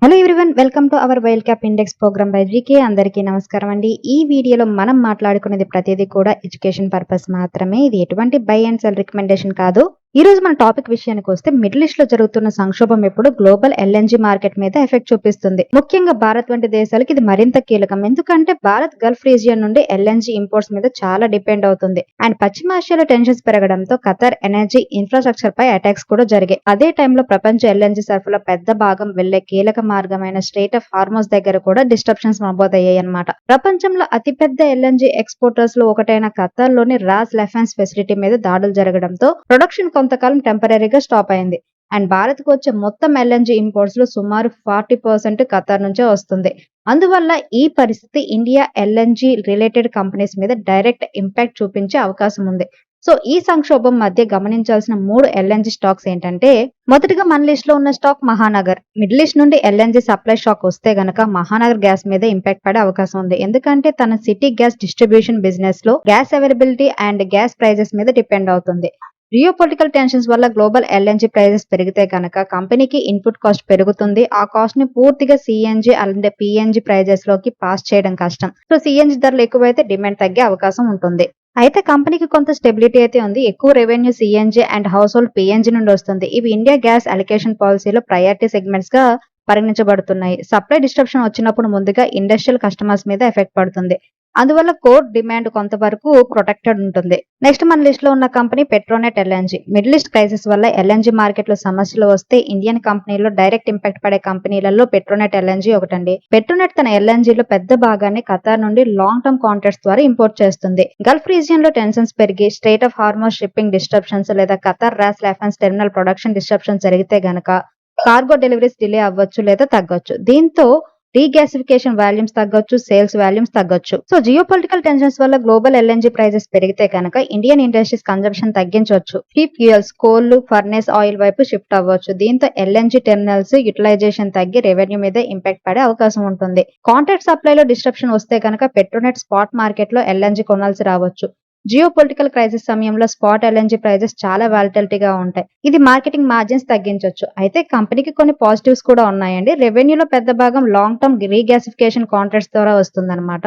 Hello everyone, welcome to our wild cap index program by GK. అందరికీ నమస్కారం అండి. ఈ వీడియోలో మనం మాట్లాడుకునేది ప్రతిదీ కూడా ఎడ్యుకేషన్ పర్పస్ మాత్రమే. ఇది ఎటువంటి బై అండ్ సెల్ రికమెండేషన్ కాదు. ఈ రోజు మన టాపిక్ విషయానికి వస్తే, మిడిల్ ఈస్ట్ లో జరుగుతున్న సంక్షోభం ఇప్పుడు గ్లోబల్ ఎల్ఎన్జీ మార్కెట్ మీద ఎఫెక్ట్ చూపిస్తుంది. ముఖ్యంగా భారత్ వంటి దేశాలకు ఇది మరింత కీలకం. ఎందుకంటే భారత్ గల్ఫ్ రీజియన్ నుండి ఎల్ఎన్జీ ఇంపోర్ట్స్ మీద చాలా డిపెండ్ అవుతుంది. అండ్ పశ్చిమాసియాలో టెన్షన్స్ పెరగడంతో ఖతార్ ఎనర్జీ ఇన్ఫ్రాస్ట్రక్చర్ పై అటాక్స్ కూడా జరిగాయి. అదే టైంలో ప్రపంచ ఎల్ఎన్జీ సరఫరా పెద్ద భాగం వెళ్లే కీలక మార్గమైన స్ట్రెయిట్ ఆఫ్ హార్మోస్ దగ్గర కూడా డిస్ట్రప్షన్స్ నమోదయ్యాయి అన్నమాట. ప్రపంచంలో అతిపెద్ద ఎల్ఎన్జీ ఎక్స్పోర్టర్స్ లో ఒకటైన ఖతార్ లోని రాస్ లెఫెన్స్ ఫెసిలిటీ మీద దాడులు జరగడంతో ప్రొడక్షన్ కొంతకాలం టెంపరీగా స్టాప్ అయింది. అండ్ భారత్ కు వచ్చే మొత్తం ఎల్ఎన్జీ ఇంపోర్ట్స్ లో సుమారు 40% ఖతార్ నుంచే వస్తుంది. అందువల్ల ఈ పరిస్థితి ఇండియా ఎల్ఎన్జీ రిలేటెడ్ కంపెనీస్ మీద డైరెక్ట్ ఇంపాక్ట్ చూపించే అవకాశం ఉంది. సో ఈ సంక్షోభం మధ్య గమనించాల్సిన 3 ఎల్ఎన్జీ స్టాక్స్ ఏంటంటే, మొదటిగా మన లిస్ట్ లో ఉన్న స్టాక్ మహానగర్. మిడిల్ ఈస్ట్ నుండి ఎల్ఎన్జీ సప్లై షాక్ వస్తే గనక మహానగర్ గ్యాస్ మీద ఇంపాక్ట్ పడే అవకాశం ఉంది. ఎందుకంటే తన సిటీ గ్యాస్ డిస్ట్రిబ్యూషన్ బిజినెస్ లో gas availability and gas prices మీద డిపెండ్ అవుతుంది. జియో పొలిటికల్ టెన్షన్స్ వల్ల గ్లోబల్ ఎల్ఎన్జీ ప్రైజెస్ పెరిగితే కనుక కంపెనీకి ఇన్పుట్ కాస్ట్ పెరుగుతుంది. ఆ కాస్ట్ ని పూర్తిగా సిఎన్జీ అండ్ పిఎన్జీ ప్రైజెస్ లోకి పాస్ చేయడం కష్టం. సో సిఎన్జీ ధరలు ఎక్కువైతే డిమాండ్ తగ్గే అవకాశం ఉంటుంది. అయితే కంపెనీకి కొంత స్టెబిలిటీ అయితే ఉంది. ఎక్కువ revenue CNG and house hold PNG నుండి వస్తుంది. ఇవి ఇండియా గ్యాస్ అలికేషన్ పాలసీలో ప్రయారిటీ సెగ్మెంట్స్ గా పరిగణించబడుతున్నాయి. సప్లై డిస్ట్రప్షన్ వచ్చినప్పుడు ముందుగా ఇండస్ట్రియల్ కస్టమర్స్ మీద ఎఫెక్ట్ పడుతుంది. అందువల్ల కోర్ డిమాండ్ కొంతవరకు ప్రొటెక్టెడ్ ఉంటుంది. నెక్స్ట్ మన లిస్ట్ లో ఉన్న company Petronet LNG. Middle East crisis వల్ల ఎల్ఎన్జీ మార్కెట్ లో సమస్యలు వస్తే ఇండియన్ కంపెనీలో డైరెక్ట్ ఇంపాక్ట్ పడే కంపెనీలలో పెట్రోనెట్ ఎల్ఎన్జీ ఒకటండి. పెట్రోనెట్ తన ఎల్ఎన్జీలో పెద్ద భాగాన్ని ఖతార్ నుండి లాంగ్ టర్మ్ కాంట్రాక్ట్స్ ద్వారా ఇంపోర్ట్ చేస్తుంది. గల్ఫ్ రీజియన్ లో టెన్షన్స్ పెరిగి Strait of Hormuz shipping disruptions లేదా Qatar Ras Laffan terminal production disruption జరిగితే గనక కార్గో డెలివరీస్ డిలే అవ్వచ్చు లేదా తగ్గొచ్చు. దీంతో రీగ్యాసిఫికేషన్ వాల్యూమ్స్ తగ్గొచ్చు, సేల్స్ వాల్యూమ్స్ తగ్గొచ్చు. సో జియో పొలిటికల్ టెన్షన్స్ వల్ల గ్లోబల్ ఎల్ఎన్జీ ప్రైజెస్ పెరిగితే కనుక ఇండియన్ ఇండస్ట్రీస్ కన్జంప్షన్ తగ్గించవచ్చు. Cheap fuels, coal, furnace oil వైపు షిఫ్ట్ అవ్వచ్చు. దీంతో ఎల్ఎన్జీ టెర్మినల్స్ యూటిలైజేషన్ తగ్గి రెవెన్యూ మీద ఇంపాక్ట్ పడే అవకాశం ఉంటుంది. కాంట్రాక్ట్ సప్లైలో డిస్ట్రప్షన్ వస్తే కనుక పెట్రోనెట్ స్పాట్ మార్కెట్ లో ఎల్ఎన్జీ కొనాల్సి రావచ్చు. జియో పొలిటికల్ క్రైసిస్ సమయంలో స్పాట్ ఎల్ఎన్జీ ప్రైజెస్ చాలా వాలటిలిటీగా ఉంటాయి. ఇది మార్కెటింగ్ మార్జిన్స్ తగ్గించవచ్చు. అయితే కంపెనీకి కొన్ని పాజిటివ్స్ కూడా ఉన్నాయండి. రెవెన్యూలో పెద్ద భాగం లాంగ్ టర్మ్ రీగ్యాసిఫికేషన్ కాంట్రాక్ట్స్ ద్వారా వస్తుందన్నమాట.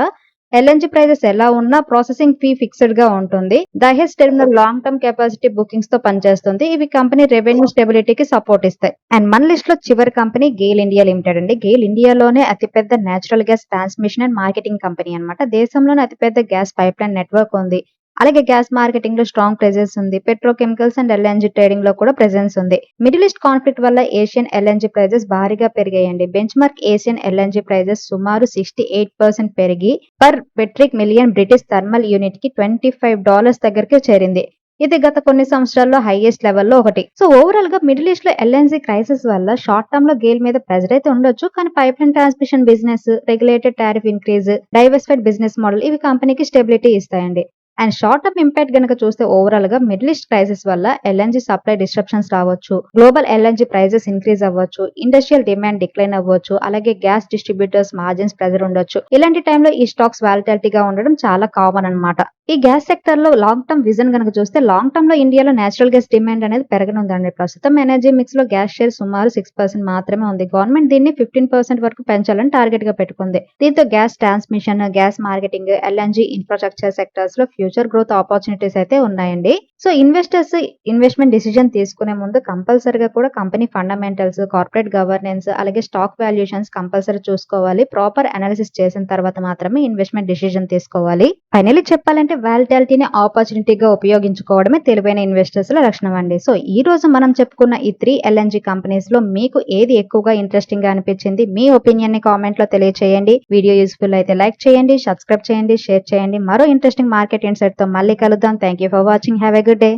ఎల్ఎన్జీ ప్రైజెస్ ఎలా ఉన్నా ప్రాసెసింగ్ ఫీ ఫిక్స్డ్ గా ఉంటుంది. Dahej terminal long term capacity bookings తో పనిచేస్తుంది. ఇవి కంపెనీ రెవెన్యూ స్టెబిలిటీకి సపోర్ట్ ఇస్తాయి. అండ్ మన లిస్ట్ లో చివరి కంపెనీ గెయిల్ ఇండియా లిమిటెడ్ అండి. గెయిల్ ఇండియాలోనే అతిపెద్ద natural gas transmission and marketing company అన్నమాట. దేశంలోనే అతిపెద్ద గ్యాస్ పైప్ లైన్ నెట్వర్క్ ఉంది. అలాగే గ్యాస్ మార్కెటింగ్ లో స్ట్రాంగ్ ప్రెజెన్స్ ఉంది. పెట్రోకెమికల్స్ అండ్ ఎల్ఎన్జీ ట్రేడింగ్ లో కూడా ప్రెజెన్స్ ఉంది. మిడిల్ ఈస్ట్ కాన్ఫ్లిక్ట్ వల్ల ఏషియన్ ఎల్ఎన్జీ ప్రైజెస్ భారీగా పెరిగాయండి. Benchmark Asian LNG prices సుమారు 68% పెరిగి per metric million British thermal unit కి $25 దగ్గరికి చేరింది. ఇది గత కొన్ని సంవత్సరాల్లో హైయెస్ట్ లెవెల్లో ఒకటి. సో ఓవరాల్ గా మిడిల్ ఈస్ట్ లో ఎల్ఎన్జీ క్రైసిస్ వల్ల షార్ట్ టర్మ్ లో గెయిల్ మీద ప్రెజర్ అయితే ఉండొచ్చు. కానీ pipeline transmission business, regulated tariff increase, diversified business model ఇవి కంపెనీకి స్టెబిలిటీ ఇస్తాయండి. అండ్ షార్ట్ టర్మ్ ఇంపాక్ట్ గనక చూస్తే ఓవరాల్ గా మిడిల్ ఈస్ట్ క్రైసిస్ వల్ల ఎల్ఎన్జీ సప్లై డిస్ట్రప్షన్స్ రావచ్చు, గ్లోబల్ ఎల్ఎన్జీ ప్రైజెస్ ఇంక్రీజ్ అవ్వచ్చు, ఇండస్ట్రియల్ డిమాండ్ డిక్లైన్ అవ్వచ్చు, అలాగే గ్యాస్ డిస్ట్రిబ్యూటర్స్ మార్జిన్స్ ప్రెజర్ ఉండొచ్చు. ఇలాంటి టైంలో ఈ స్టాక్స్ వాలటిలిటీగా ఉండడం చాలా కామన్ అన్నమాట. ఈ గ్యాస్ సెక్టర్ లో లాంగ్ టర్మ్ విజన్ గనక చూస్తే లాంగ్ టర్మ్ లో ఇండియాలో నేచురల్ గ్యాస్ డిమాండ్ అనేది పెరగనుందండి. ప్రస్తుతం ఎనర్జీ మిక్స్ లో గ్యాస్ షేర్ సుమారు 6% మాత్రమే ఉంది. గవర్నమెంట్ దీన్ని 15% వరకు పెంచాలని టార్గెట్ గా పెట్టుకుంది. దీంతో gas transmission, gas marketing, LNG infrastructure sectors లో ఫ్యూచర్ గ్రోత్ ఆపర్చునిటీస్ అయితే ఉన్నాయండి. సో ఇన్వెస్టర్స్ ఇన్వెస్ట్మెంట్ డిసిజన్ తీసుకునే ముందు కంపల్సరీగా కూడా కంపెనీ ఫండమెంటల్స్, కార్పొరేట్ గవర్నెన్స్, అలాగే స్టాక్ వాల్యుయేషన్స్ కంపల్సరీ చూసుకోవాలి. ప్రాపర్ అనాలిసిస్ చేసిన తర్వాత మాత్రమే ఇన్వెస్ట్మెంట్ డిసిజన్ తీసుకోవాలి. ఫైనల్లీ చెప్పాలంటే వాలటిలిటీని ఆపర్చునిటీగా ఉపయోగించుకోవడమే తెలివైన ఇన్వెస్టర్స్ ల లక్షణం అండి. సో ఈ రోజు మనం చెప్పుకున్న ఈ 3 ఎల్ఎన్జీ కంపెనీస్ లో మీకు ఏది ఎక్కువగా ఇంట్రెస్టింగ్ గా అనిపించింది? మీ ఒపీనియన్ ని కామెంట్ లో తెలియచేయండి. వీడియో యూస్ఫుల్ అయితే లైక్ చేయండి, సబ్స్క్రైబ్ చేయండి, షేర్ చేయండి. మరో ఇంట్రెస్టింగ్ మార్కెట్ ఇన్సైట్ తో మళ్ళీ కలుద్దాం. Thank you for watching. Have a good day.